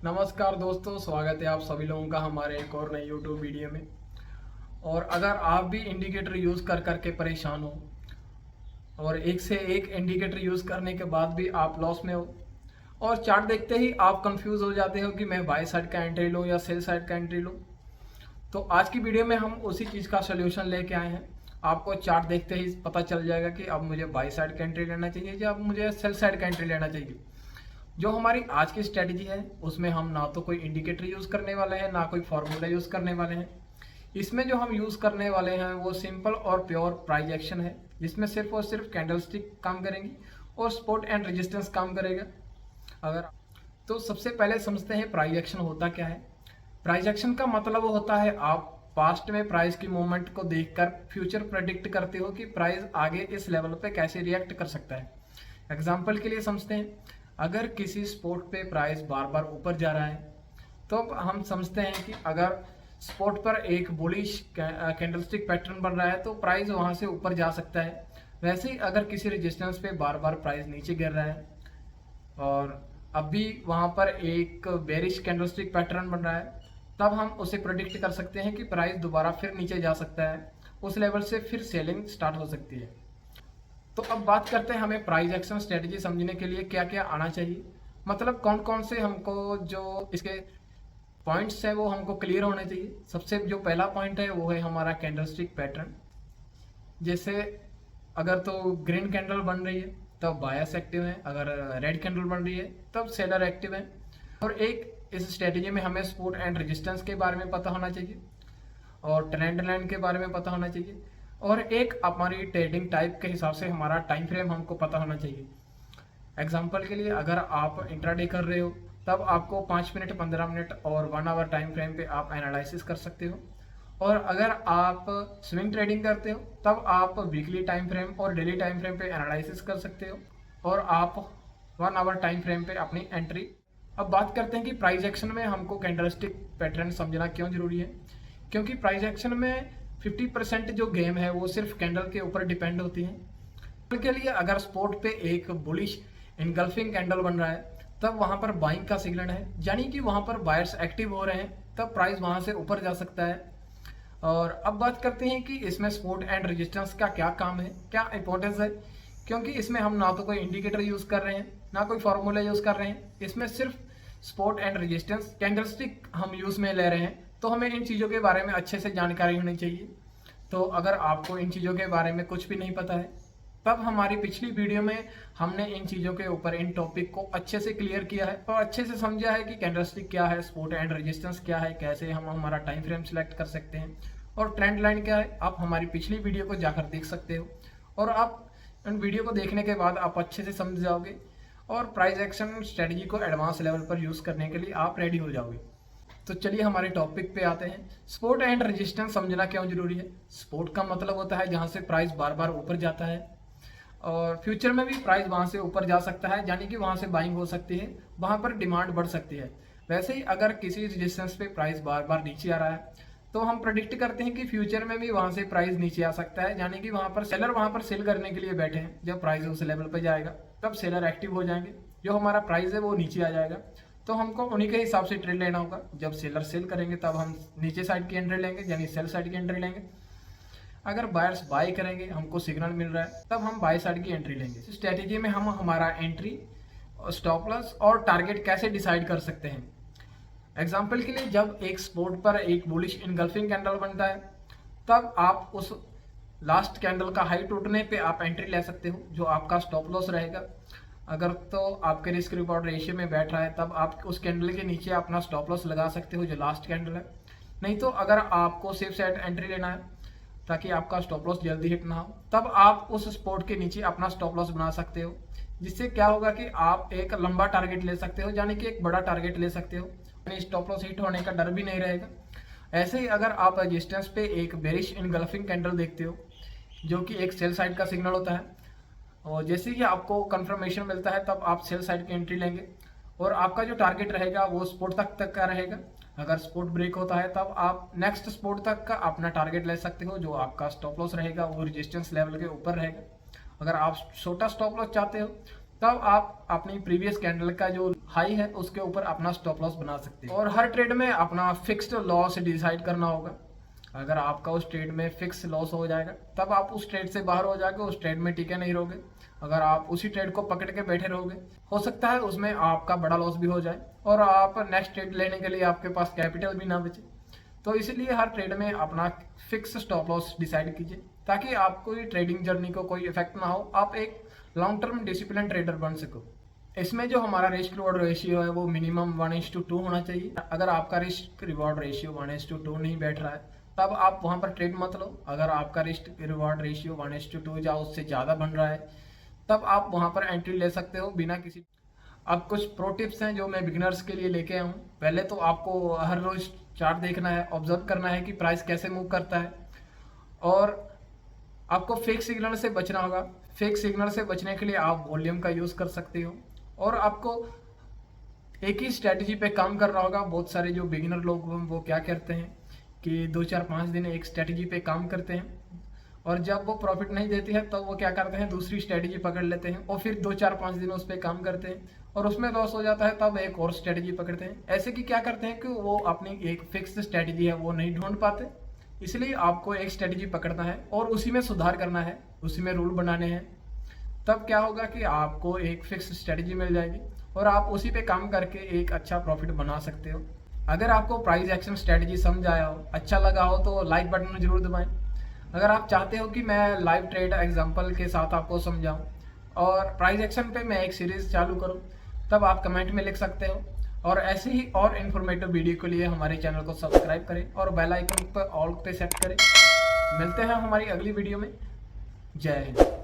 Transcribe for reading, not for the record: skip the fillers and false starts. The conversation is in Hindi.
नमस्कार दोस्तों, स्वागत है आप सभी लोगों का हमारे एक और नई यूट्यूब वीडियो में। और अगर आप भी इंडिकेटर यूज़ कर करके परेशान हो और एक से एक इंडिकेटर यूज़ करने के बाद भी आप लॉस में हो और चार्ट देखते ही आप कंफ्यूज हो जाते हो कि मैं बाय साइड का एंट्री लूँ या सेल साइड का एंट्री लूँ, तो आज की वीडियो में हम उसी चीज़ का सोल्यूशन लेके आए हैं। आपको चार्ट देखते ही पता चल जाएगा कि अब मुझे बाय साइड का एंट्री लेना चाहिए या अब मुझे सेल साइड का एंट्री लेना चाहिए। जो हमारी आज की स्ट्रेटजी है उसमें हम ना तो कोई इंडिकेटर यूज़ करने वाले हैं ना कोई फार्मूला यूज़ करने वाले हैं। इसमें जो हम यूज़ करने वाले हैं वो सिंपल और प्योर प्राइस एक्शन है, जिसमें सिर्फ और सिर्फ कैंडलस्टिक काम करेंगी और सपोर्ट एंड रेजिस्टेंस काम करेगा। अगर तो सबसे पहले समझते हैं प्राइस एक्शन होता क्या है। प्राइस एक्शन का मतलब होता है आप पास्ट में प्राइस की मूवमेंट को देखकर फ्यूचर प्रेडिक्ट करते हो कि प्राइस आगे इस लेवल पे कैसे रिएक्ट कर सकता है। एग्जाम्पल के लिए समझते हैं, अगर किसी स्पॉट पे प्राइस बार बार ऊपर जा रहा है तो हम समझते हैं कि अगर स्पॉट पर एक बुलिश कैंडलस्टिक पैटर्न बन रहा है तो प्राइस वहां से ऊपर जा सकता है। वैसे ही अगर किसी रेजिस्टेंस पे बार बार प्राइस नीचे गिर रहा है और अभी वहां पर एक बेरिश कैंडलस्टिक पैटर्न बन रहा है, तब हम उसे प्रेडिक्ट कर सकते हैं कि प्राइस दोबारा फिर नीचे जा सकता है, उस लेवल से फिर सेलिंग स्टार्ट हो सकती है। तो अब बात करते हैं हमें प्राइस एक्शन स्ट्रेटजी समझने के लिए क्या क्या आना चाहिए, मतलब कौन कौन से हमको जो इसके पॉइंट्स है वो हमको क्लियर होने चाहिए। सबसे जो पहला पॉइंट है वो है हमारा कैंडलस्टिक पैटर्न। जैसे अगर तो ग्रीन कैंडल बन रही है तब बायस एक्टिव है, अगर रेड कैंडल बन रही है तब सेलर एक्टिव है। और एक इस स्ट्रेटजी में हमें सपोर्ट एंड रेजिस्टेंस के बारे में पता होना चाहिए और ट्रेंड लाइन के बारे में पता होना चाहिए और एक हमारी ट्रेडिंग टाइप के हिसाब से हमारा टाइम फ्रेम हमको पता होना चाहिए। एग्जांपल के लिए अगर आप इंट्राडे कर रहे हो तब आपको 5 मिनट, 15 मिनट और 1 आवर टाइम फ्रेम पे आप एनालिसिस कर सकते हो। और अगर आप स्विंग ट्रेडिंग करते हो तब आप वीकली टाइम फ्रेम और डेली टाइम फ्रेम पे एनालिसिस कर सकते हो और आप 1 आवर टाइम फ्रेम पे अपनी एंट्री। अब बात करते हैं कि प्राइस एक्शन में हमको कैंडलस्टिक पैटर्न समझना क्यों जरूरी है। क्योंकि प्राइस एक्शन में 50% जो गेम है वो सिर्फ कैंडल के ऊपर डिपेंड होती है। के लिए अगर स्पॉट पे एक बुलिश इनगल्फिंग कैंडल बन रहा है तब वहां पर बाइंग का सिग्नल है, यानी कि वहां पर बायर्स एक्टिव हो रहे हैं, तब प्राइस वहां से ऊपर जा सकता है। और अब बात करते हैं कि इसमें सपोर्ट एंड रेजिस्टेंस का क्या काम है, क्या इंपॉर्टेंस है। क्योंकि इसमें हम ना तो कोई इंडिकेटर यूज कर रहे हैं ना कोई फॉर्मूला यूज कर रहे हैं, इसमें सिर्फ सपोर्ट एंड रेजिस्टेंस कैंडलस्टिक हम यूज में ले रहे हैं, तो हमें इन चीज़ों के बारे में अच्छे से जानकारी होनी चाहिए। तो अगर आपको इन चीज़ों के बारे में कुछ भी नहीं पता है तब हमारी पिछली वीडियो में हमने इन चीज़ों के ऊपर इन टॉपिक को अच्छे से क्लियर किया है और अच्छे से समझा है कि कैंडलस्टिक क्या है, सपोर्ट एंड रेजिस्टेंस क्या है, कैसे हम हमारा टाइम फ्रेम सिलेक्ट कर सकते हैं और ट्रेंड लाइन क्या है। आप हमारी पिछली वीडियो को जाकर देख सकते हो और आप इन वीडियो को देखने के बाद आप अच्छे से समझ जाओगे और प्राइस एक्शन स्ट्रेटजी को एडवांस लेवल पर यूज़ करने के लिए आप रेडी हो जाओगे। तो चलिए हमारे टॉपिक पे आते हैं। सपोर्ट एंड रेजिस्टेंस समझना क्यों जरूरी है। सपोर्ट का मतलब होता है जहां से प्राइस बार बार ऊपर जाता है और फ्यूचर में भी प्राइस वहां से ऊपर जा सकता है, यानी कि वहां से बाइंग हो सकती है, वहां पर डिमांड बढ़ सकती है। वैसे ही अगर किसी रेजिस्टेंस पे प्राइस बार बार नीचे आ रहा है तो हम प्रेडिक्ट करते हैं कि फ्यूचर में भी वहां से प्राइस नीचे आ सकता है, यानी कि वहां पर सेलर वहां पर सेल करने के लिए बैठे हैं। जब प्राइस उस लेवल पर जाएगा तब सेलर एक्टिव हो जाएंगे, जो हमारा प्राइस है वो नीचे आ जाएगा, तो हमको उन्हीं के हिसाब से ट्रेड लेना होगा। जब सेलर सेल करेंगे तब हम नीचे साइड की एंट्री लेंगे, यानी सेल साइड की एंट्री लेंगे। अगर बायर्स बाय करेंगे, हमको सिग्नल मिल रहा है, तब हम बाय साइड की एंट्री लेंगे। स्ट्रेटेजी में हम हमारा एंट्री, स्टॉप लॉस और टारगेट कैसे डिसाइड कर सकते हैं। एग्जाम्पल के लिए जब एक स्पॉट पर एक बुलिश इनगल्फिंग कैंडल बनता है तब आप उस लास्ट कैंडल का हाई टूटने पे आप एंट्री ले सकते हो, जो आपका स्टॉप लॉस रहेगा। अगर तो आपके रिस्क रिवॉर्ड रेशियो में बैठ रहा है तब आप उस कैंडल के नीचे अपना स्टॉप लॉस लगा सकते हो, जो लास्ट कैंडल है। नहीं तो अगर आपको सेफ साइड एंट्री लेना है ताकि आपका स्टॉप लॉस जल्दी हिट ना हो, तब आप उस स्पॉट के नीचे अपना स्टॉप लॉस बना सकते हो, जिससे क्या होगा कि आप एक लंबा टारगेट ले सकते हो, यानी कि एक बड़ा टारगेट ले सकते हो, स्टॉप लॉस हिट होने का डर भी नहीं रहेगा। ऐसे ही अगर आप रेजिस्टेंस पे एक बेरिश इनगल्फिंग कैंडल देखते हो, जो कि एक सेल साइड का सिग्नल होता है, और जैसे ही आपको कंफर्मेशन मिलता है तब आप सेल साइड की एंट्री लेंगे और आपका जो टारगेट रहेगा वो स्पोर्ट तक का रहेगा। अगर स्पोर्ट ब्रेक होता है तब आप नेक्स्ट स्पोर्ट तक का अपना टारगेट ले सकते हो, जो आपका स्टॉप लॉस रहेगा वो रेजिस्टेंस लेवल के ऊपर रहेगा। अगर आप छोटा स्टॉप लॉस चाहते हो तब आप अपनी प्रीवियस कैंडल का जो हाई है उसके ऊपर अपना स्टॉप लॉस बना सकते हैं। और हर ट्रेड में अपना फिक्स्ड लॉस डिसाइड करना होगा। अगर आपका उस ट्रेड में फिक्स लॉस हो जाएगा तब आप उस ट्रेड से बाहर हो जाके उस ट्रेड में टिके नहीं रहोगे। अगर आप उसी ट्रेड को पकड़ के बैठे रहोगे, हो सकता है उसमें आपका बड़ा लॉस भी हो जाए और आप नेक्स्ट ट्रेड लेने के लिए आपके पास कैपिटल भी ना बचे। तो इसलिए हर ट्रेड में अपना फिक्स स्टॉप लॉस डिसाइड कीजिए ताकि आपको ट्रेडिंग जर्नी को कोई इफेक्ट ना हो, आप एक लॉन्ग टर्म डिसिप्लिन ट्रेडर बन सको। इसमें जो हमारा रिस्क रिवॉर्ड रेशियो है वो मिनिमम 1:2 होना चाहिए। अगर आपका रिस्क रिवॉर्ड रेशियो 1:2 नहीं बैठ रहा है तब आप वहां पर ट्रेड मत लो। अगर आपका रिस्क रिवॉर्ड रेशियो 1:2 या उससे ज़्यादा बन रहा है तब आप वहां पर एंट्री ले सकते हो बिना किसी। अब कुछ प्रो टिप्स हैं जो मैं बिगिनर्स के लिए लेके आया हूँ। पहले तो आपको हर रोज चार्ट देखना है, ऑब्जर्व करना है कि प्राइस कैसे मूव करता है, और आपको फेक सिग्नल से बचना होगा। फेक सिग्नल से बचने के लिए आप वॉल्यूम का यूज़ कर सकते हो और आपको एक ही स्ट्रैटेजी पे काम करना होगा। बहुत सारे जो बिगिनर लोग वो क्या करते हैं कि 2-4-5 दिन एक स्ट्रैटेजी पे काम करते हैं और जब वो प्रॉफिट नहीं देती है तब वो क्या करते हैं, दूसरी स्ट्रैटेजी पकड़ लेते हैं और फिर 2-4-5 दिन उस पर काम करते हैं और उसमें लॉस हो जाता है तब एक और स्ट्रैटेजी पकड़ते हैं। ऐसे कि क्या करते हैं कि वो अपनी एक फिक्स स्ट्रैटेजी है वो नहीं ढूंढ पाते। इसलिए आपको एक स्ट्रैटेजी पकड़ना है और उसी में सुधार करना है, उसी में रूल बनाने हैं। तब क्या होगा कि आपको एक फिक्स स्ट्रैटेजी मिल जाएगी और आप उसी पे काम करके एक अच्छा प्रॉफिट बना सकते हो। अगर आपको प्राइस एक्शन स्ट्रैटेजी समझ आया हो, अच्छा लगा हो तो लाइक बटन जरूर दबाएं। अगर आप चाहते हो कि मैं लाइव ट्रेड एग्जांपल के साथ आपको समझाऊं और प्राइस एक्शन पे मैं एक सीरीज चालू करूं तब आप कमेंट में लिख सकते हो। और ऐसे ही और इन्फॉर्मेटिव वीडियो के लिए हमारे चैनल को सब्सक्राइब करें और बेल आइकन पर ऑल पे सेट करें। मिलते हैं हमारी अगली वीडियो में। जय हिंद।